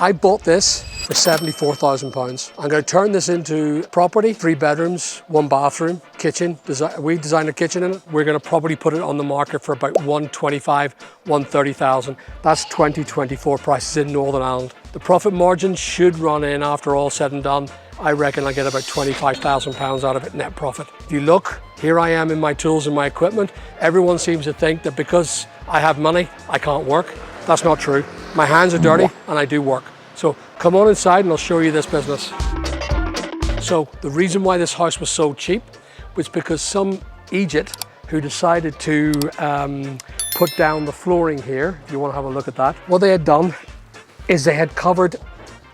I bought this for £74,000. I'm going to turn this into property, 3 bedrooms, 1 bathroom, kitchen. We designed a kitchen in it. We're going to probably put it on the market for about 125, 130,000. That's 2024 prices in Northern Ireland. The profit margin should run in after all said and done. I reckon I get about £25,000 out of it net profit. If you look, here I am in my tools and my equipment. Everyone seems to think that because I have money, I can't work. That's not true. My hands are dirty and I do work. So come on inside and I'll show you this business. So the reason why this house was so cheap was because some idiot who decided to put down the flooring here, if you want to have a look at that, what they had done is they had covered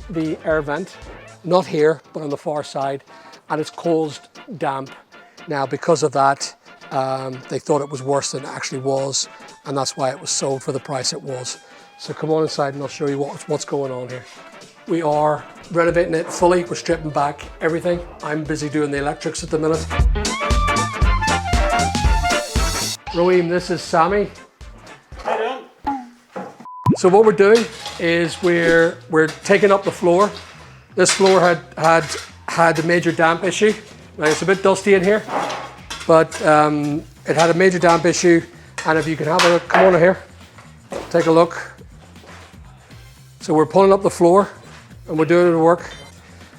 the air vent, not here, but on the far side, and it's caused damp. Now, because of that, they thought it was worse than it actually was, and that's why it was sold for the price it was. So come on inside and I'll show you what's going on here. We are renovating it fully. We're stripping back everything. I'm busy doing the electrics at the minute. Rohim, this is Sammy. Hi, So what we're doing is we're taking up the floor. This floor had a major damp issue. Now, it's a bit dusty in here, but it had a major damp issue. And if you can have a look, come on in here, take a look. So we're pulling up the floor and we're doing the work.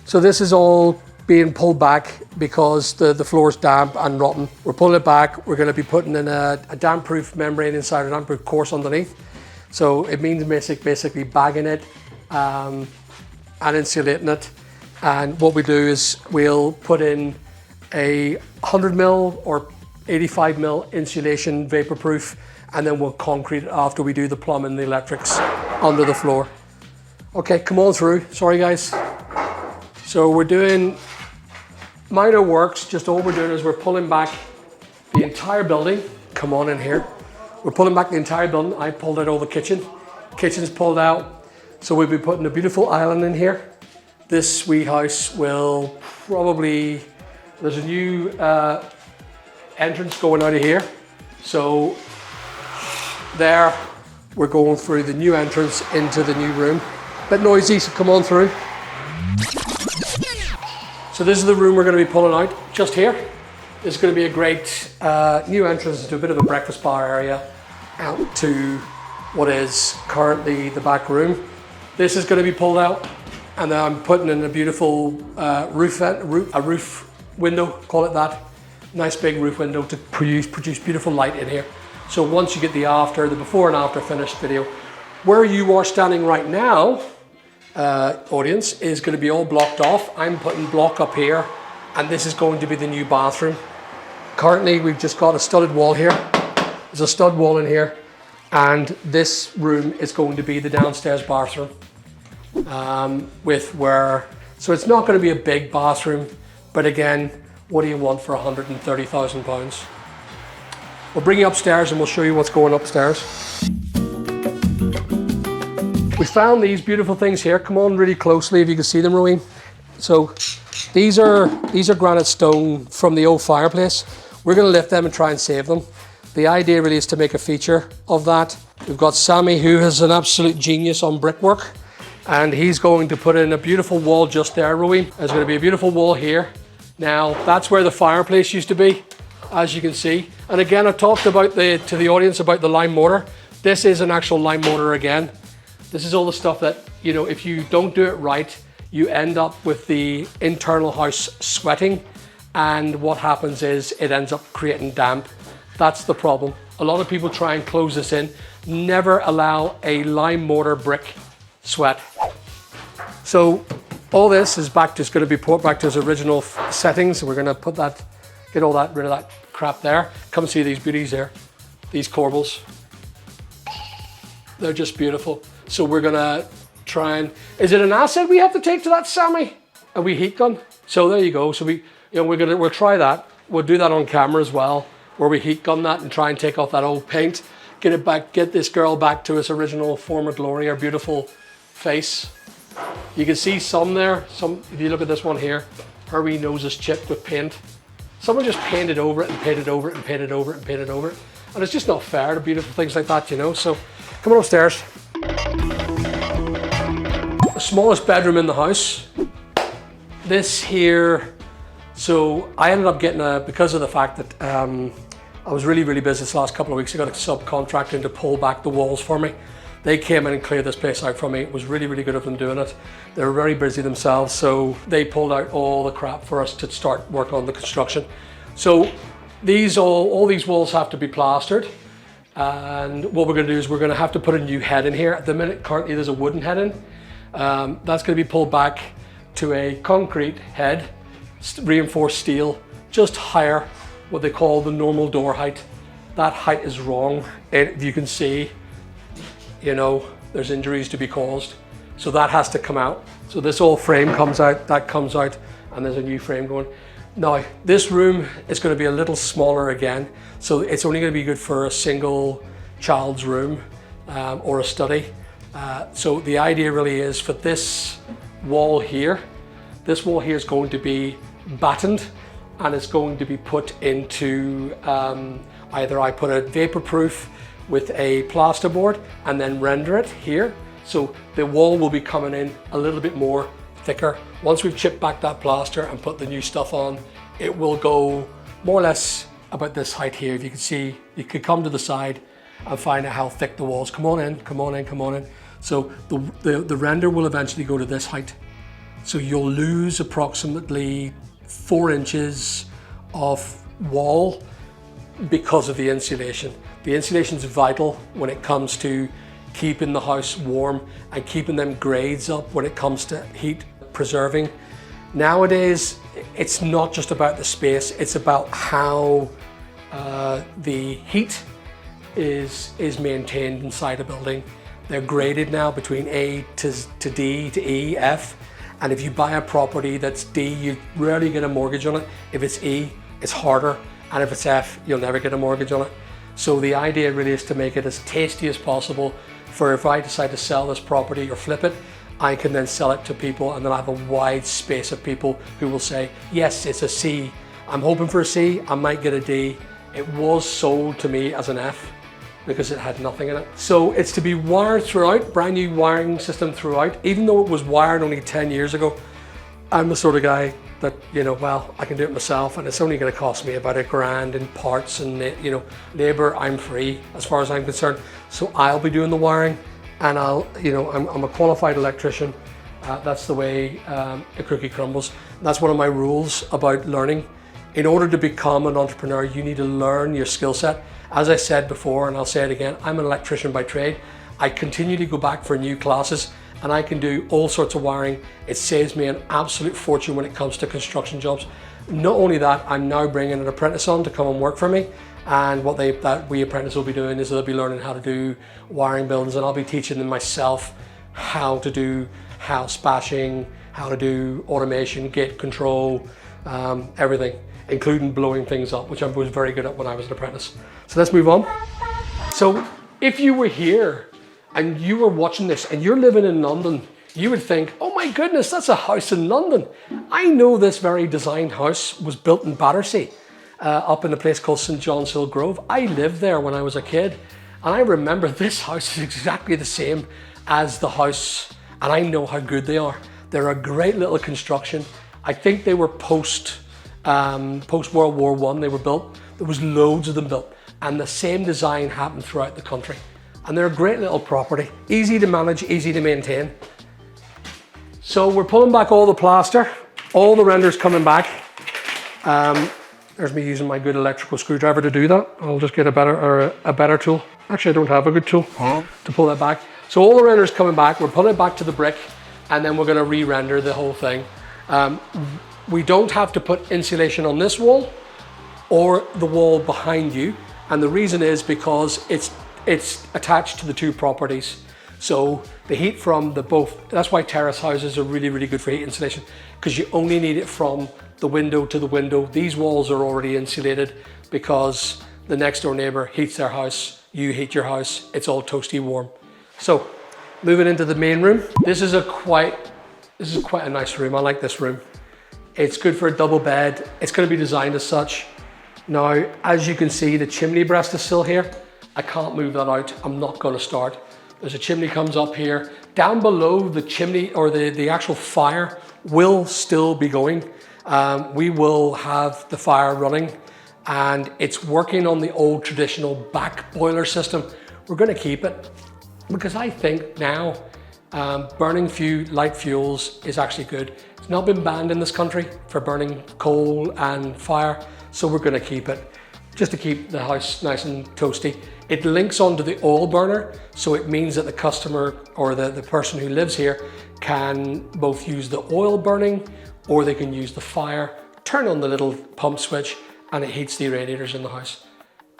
So this is all being pulled back because the floor is damp and rotten. We're pulling it back. We're going to be putting in a damp-proof membrane inside, a damp-proof course underneath. So it means basically bagging it and insulating it. And what we do is we'll put in a 100 mil or 85 mil insulation, vapor-proof, and then we'll concrete it after we do the plumbing and the electrics under the floor. Okay, come on through. Sorry guys. So we're doing minor works. Just all we're doing is we're pulling back the entire building. Come on in here. We're pulling back the entire building. I pulled out all the kitchen. Kitchen's pulled out. So we'll be putting a beautiful island in here. This wee house will probably, there's a new entrance going out of here. So there, we're going through the new entrance into the new room. Bit noisy, so come on through. So this is the room we're going to be pulling out, just here. This is going to be a great new entrance into a bit of a breakfast bar area out to what is currently the back room. This is going to be pulled out, and then I'm putting in a beautiful roof window, call it that. Nice big roof window to produce beautiful light in here. So once you get the before and after finished video, where you are standing right now, audience, is going to be all blocked off. I'm putting block up here, and this is going to be the new bathroom. Currently, we've just got a studded wall here. There's a stud wall in here, and this room is going to be the downstairs bathroom. So it's not going to be a big bathroom, but again, what do you want for £130,000? We'll bring you upstairs and we'll show you what's going upstairs. We found these beautiful things here. Come on really closely if you can see them, Rohim. So these are granite stone from the old fireplace. We're going to lift them and try and save them. The idea really is to make a feature of that. We've got Sammy, who is an absolute genius on brickwork, and he's going to put in a beautiful wall just there, Rohim. There's going to be a beautiful wall here. Now, that's where the fireplace used to be, as you can see. And again, I talked to the audience about the lime mortar. This is an actual lime mortar again. This is all the stuff that, you know, if you don't do it right, you end up with the internal house sweating. And what happens is it ends up creating damp. That's the problem. A lot of people try and close this in. Never allow a lime mortar brick sweat. So all this is going to be put back to its original settings. We're going to get all that rid of that crap there. Come see these beauties there, these corbels. They're just beautiful. So we're going to try and, is it an acid we have to take to that, Sammy? A wee heat gun? So there you go. So we'll try that. We'll do that on camera as well, where we heat gun that and try and take off that old paint, get this girl back to its original former glory, her beautiful face. You can see some there. If you look at this one here, her wee nose is chipped with paint. Someone just painted over it and painted over it and painted over it and painted over it. And it's just not fair to beautiful things like that, you know. So come on upstairs. the smallest bedroom in the house. This here, so I ended up getting because of the fact that I was really busy this last couple of weeks. I got a subcontractor to pull back the walls for me. They came in and cleared this place out for me. It was really good of them doing it. They were very busy themselves, so they pulled out all the crap for us to start work on the construction. So all these walls have to be plastered. And what we're going to do is we're going to have to put a new head in here. At the minute, currently there's a wooden head in. That's going to be pulled back to a concrete head, reinforced steel, just higher, what they call the normal door height. That height is wrong. You can see, you know, there's injuries to be caused. So that has to come out. So this old frame comes out, that comes out, and there's a new frame going. Now, this room is going to be a little smaller again. So it's only going to be good for a single child's room or a study. So the idea really is for this wall here is going to be battened and it's going to be put into either I put a vapor proof with a plasterboard and then render it here. So the wall will be coming in a little bit more thicker. Once we've chipped back that plaster and put the new stuff on, it will go more or less about this height here. If you can see, you could come to the side and find out how thick the walls. Come on in, come on in, come on in. So the render will eventually go to this height. So you'll lose approximately 4 inches of wall because of the insulation. The insulation is vital when it comes to keeping the house warm and keeping them grades up when it comes to heat preserving. Nowadays, it's not just about the space, it's about how the heat is maintained inside a building. They're graded now between A to D to E, F. And if you buy a property that's D, you rarely get a mortgage on it. If it's E, it's harder. And if it's F, you'll never get a mortgage on it. So the idea really is to make it as tasty as possible for if I decide to sell this property or flip it, I can then sell it to people and then I have a wide space of people who will say, yes, it's a C. I'm hoping for a C, I might get a D. It was sold to me as an F because it had nothing in it. So it's to be wired throughout, brand new wiring system throughout. Even though it was wired only 10 years ago, I'm the sort of guy that, you know, well, I can do it myself and it's only gonna cost me about $1,000 in parts and, you know, labor, I'm free as far as I'm concerned. So I'll be doing the wiring and I'm a qualified electrician. That's the way a cookie crumbles. That's one of my rules about learning. In order to become an entrepreneur, you need to learn your skill set. As I said before, and I'll say it again, I'm an electrician by trade. I continue to go back for new classes and I can do all sorts of wiring. It saves me an absolute fortune when it comes to construction jobs. Not only that, I'm now bringing an apprentice on to come and work for me. And what we apprentice will be doing is they'll be learning how to do wiring buildings and I'll be teaching them myself how to do house bashing, how to do automation, gate control, everything, including blowing things up, which I was very good at when I was an apprentice. So let's move on. So if you were here and you were watching this and you're living in London, you would think, oh my goodness, that's a house in London. I know this very designed house was built in Battersea, up in a place called St. John's Hill Grove. I lived there when I was a kid and I remember this house is exactly the same as the house and I know how good they are. They're a great little construction. I think they were post World War I they were built. There was loads of them built and the same design happened throughout the country. And they're a great little property, easy to manage, easy to maintain. So we're pulling back all the plaster, all the renders coming back. There's me using my good electrical screwdriver to do that. I'll just get a better tool. Actually, I don't have a good tool to pull that back. So all the renders coming back, we're pulling it back to the brick and then we're gonna re-render the whole thing. We don't have to put insulation on this wall or the wall behind you. And the reason is because it's attached to the two properties. So the heat from both, that's why terrace houses are really good for heat insulation because you only need it from the window to the window. These walls are already insulated because the next door neighbor heats their house, you heat your house, it's all toasty warm. So moving into the main room, this is quite a nice room. I like this room. It's good for a double bed. It's going to be designed as such. Now, as you can see, the chimney breast is still here. I can't move that out. I'm not going to start. There's a chimney comes up here. down below the chimney or the actual fire will still be going. We will have the fire running, and it's working on the old traditional back boiler system. We're going to keep it because I think now burning light fuels is actually good. It's not been banned in this country for burning coal and fire, so we're going to keep it just to keep the house nice and toasty. It links onto the oil burner, so it means that the customer or the person who lives here can both use the oil burning or they can use the fire, turn on the little pump switch, and it heats the radiators in the house.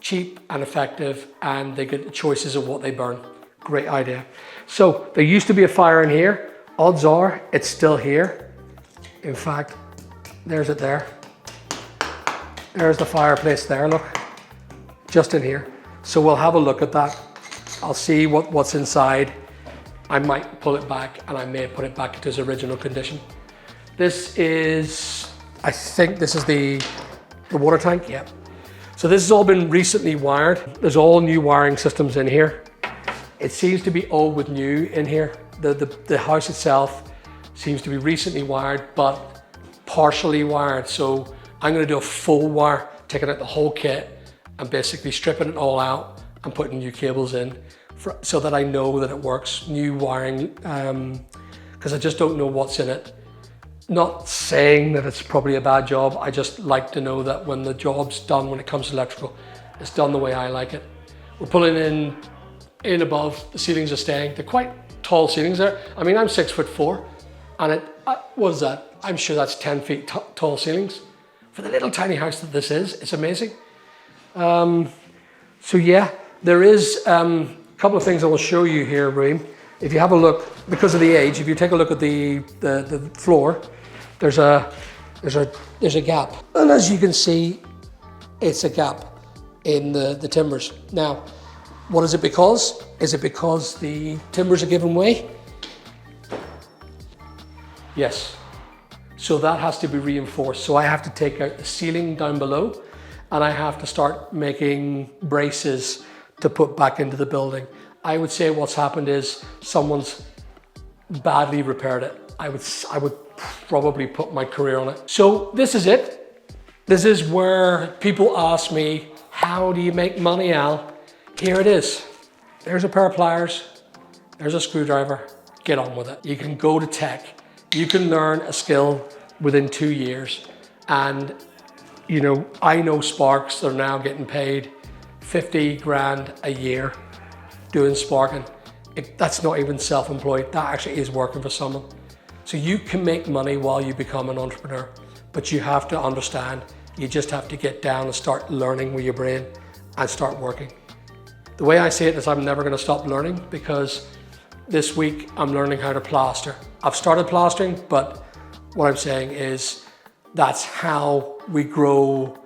Cheap and effective, and they get the choices of what they burn. Great idea. So there used to be a fire in here. Odds are it's still here. In fact, there's it there. There's the fireplace there, look, just in here. So we'll have a look at that. I'll see what's inside. I might pull it back, and I may put it back into its original condition. This is, I think this is the water tank, yeah. So this has all been recently wired. There's all new wiring systems in here. It seems to be old with new in here. The house itself seems to be recently wired, but partially wired. So I'm gonna do a full wire, taking out the whole kit and basically stripping it all out and putting new cables in so that I know that it works. New wiring, because I just don't know what's in it. Not saying that it's probably a bad job. I just like to know that when the job's done, when it comes to electrical, it's done the way I like it. We're pulling in above, the ceilings are staying. They're quite tall ceilings there. I mean, I'm 6'4", and what is that? I'm sure that's 10 feet tall ceilings. For the little tiny house that this is, it's amazing. So yeah, there is a couple of things I will show you here, Reem. If you have a look, because of the age, if you take a look at the floor, there's a gap. And as you can see, it's a gap in the timbers. Now, what is it because? Is it because the timbers are giving way? Yes. So that has to be reinforced. So I have to take out the ceiling down below, and I have to start making braces to put back into the building. I would say what's happened is someone's badly repaired it. I would probably put my career on it. So this is it. This is where people ask me, how do you make money, Al? Here it is. There's a pair of pliers. There's a screwdriver. Get on with it. You can go to tech. You can learn a skill within 2 years. And you know, I know sparks that are now getting paid 50 grand a year doing sparking. That's not even self-employed. That actually is working for someone. So you can make money while you become an entrepreneur, but you have to understand, you just have to get down and start learning with your brain and start working. The way I see it is I'm never gonna stop learning, because this week I'm learning how to plaster. I've started plastering, but what I'm saying is that's how we grow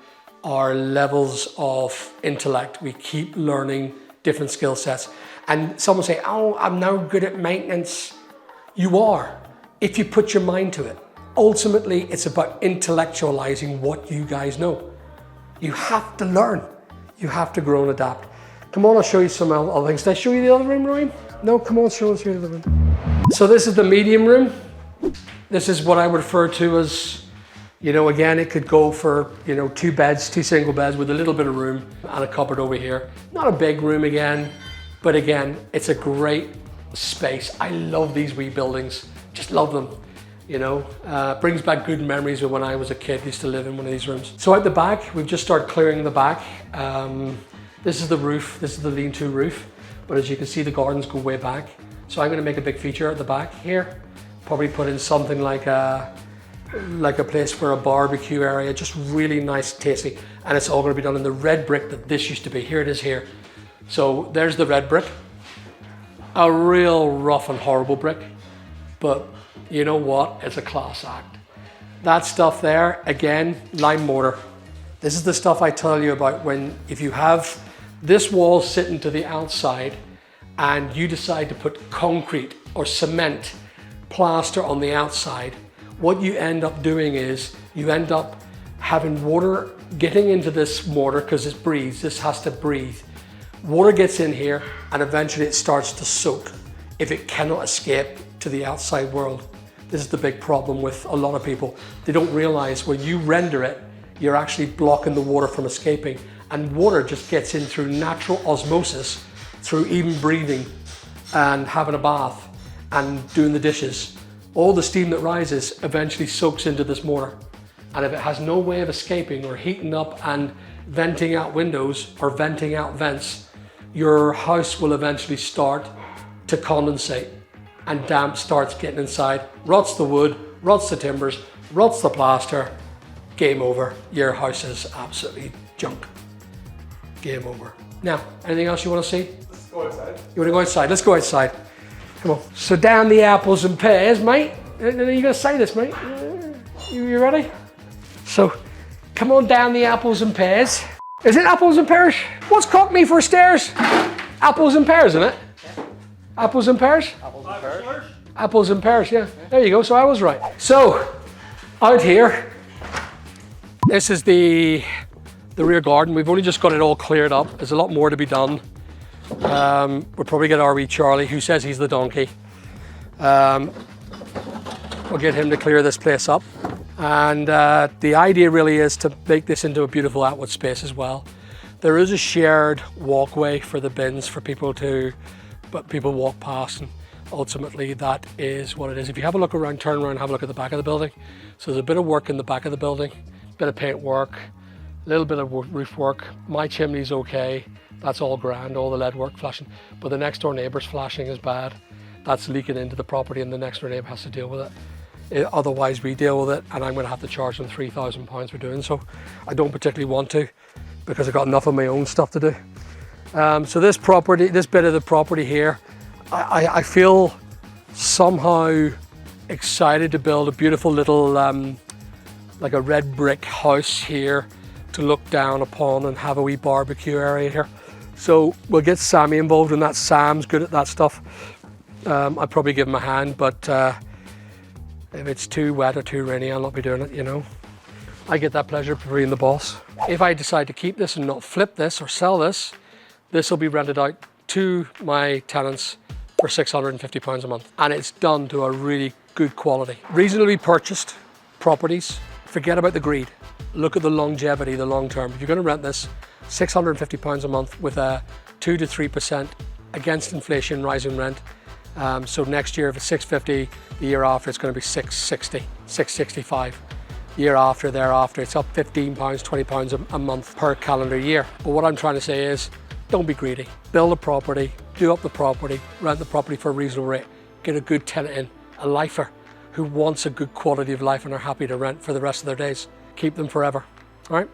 our levels of intellect. We keep learning different skill sets. And someone say, oh, I'm now good at maintenance. You are, if you put your mind to it. Ultimately, it's about intellectualizing what you guys know. You have to learn. You have to grow and adapt. Come on, I'll show you some other things. Did I show you the other room, Maureen? No, come on, show us the other room. So this is the medium room. This is what I would refer to as, you know, again, it could go for, you know, 2 beds, 2 single beds with a little bit of room and a cupboard over here. Not a big room again, but again, it's a great space. I love these wee buildings, just love them. You know, brings back good memories of when I was a kid, used to live in one of these rooms. So at the back, we've just started clearing the back. This is the roof, this is the lean-to roof. But as you can see, the gardens go way back. So I'm gonna make a big feature at the back here. Probably put in something like a place for a barbecue area, just really nice, tasty. And it's all gonna be done in the red brick that this used to be. Here it is here. So there's the red brick. A real rough and horrible brick, but you know what? It's a class act. That stuff there, again, lime mortar. This is the stuff I tell you about when, if you have this wall sitting to the outside and you decide to put concrete or cement plaster on the outside, what you end up doing is you end up having water getting into this mortar because it breathes. This has to breathe. Water gets in here and eventually it starts to soak if it cannot escape to the outside world. This is the big problem with a lot of people. They don't realize when you render it, you're actually blocking the water from escaping, and water just gets in through natural osmosis, through even breathing and having a bath and doing the dishes. All the steam that rises eventually soaks into this mortar. And if it has no way of escaping or heating up and venting out windows or venting out vents, your house will eventually start to condensate, and damp starts getting inside, rots the wood, rots the timbers, rots the plaster. Game over. Your house is absolutely junk. Game over. Now, anything else you want to see? Let's go outside. You want to go outside? Let's go outside. Come on. So down the apples and pears, mate. You're going to say this, mate? You ready? So, come on down the apples and pears. Is it apples and pears? What's Cockney for stairs? Apples and pears, isn't it? Yeah. Apples and pears? Apples and pears. Apples and pears, yeah. There you go, so I was right. So, out here, this is the rear garden. We've only just got it all cleared up. There's a lot more to be done. We'll probably get our wee Charlie, who says he's the donkey. We'll get him to clear this place up. And the idea really is to make this into a beautiful outward space as well. There is a shared walkway for the bins for people walk past, and ultimately that is what it is. If you have a look around, turn around, have a look at the back of the building. So there's a bit of work in the back of the building, a bit of paint work, a little bit of roof work. My chimney's okay, that's all grand, all the LED work flashing, but the next door neighbour's flashing is bad. That's leaking into the property and the next door neighbour has to deal with it. Otherwise we deal with it, and I'm going to have to charge them £3,000 for doing so. I don't particularly want to, because I've got enough of my own stuff to do. So this bit of the property here, I feel somehow excited to build a beautiful little, like a red brick house here to look down upon and have a wee barbecue area here. So we'll get Sammy involved in that. Sam's good at that stuff. I'd probably give him a hand, but if it's too wet or too rainy, I'll not be doing it, you know. I get that pleasure of being the boss. If I decide to keep this and not flip this or sell this, this will be rented out to my tenants for £650 a month. And it's done to a really good quality. Reasonably purchased properties, forget about the greed. Look at the longevity, the long term. If you're gonna rent this, £650 a month with a 2 to 3% against inflation rising rent. So next year, if it's 650, the year after it's going to be 660, 665. The year after, thereafter, it's up £15, £20 a month per calendar year. But what I'm trying to say is, don't be greedy. Build a property, do up the property, rent the property for a reasonable rate, get a good tenant in, a lifer who wants a good quality of life and are happy to rent for the rest of their days. Keep them forever, all right?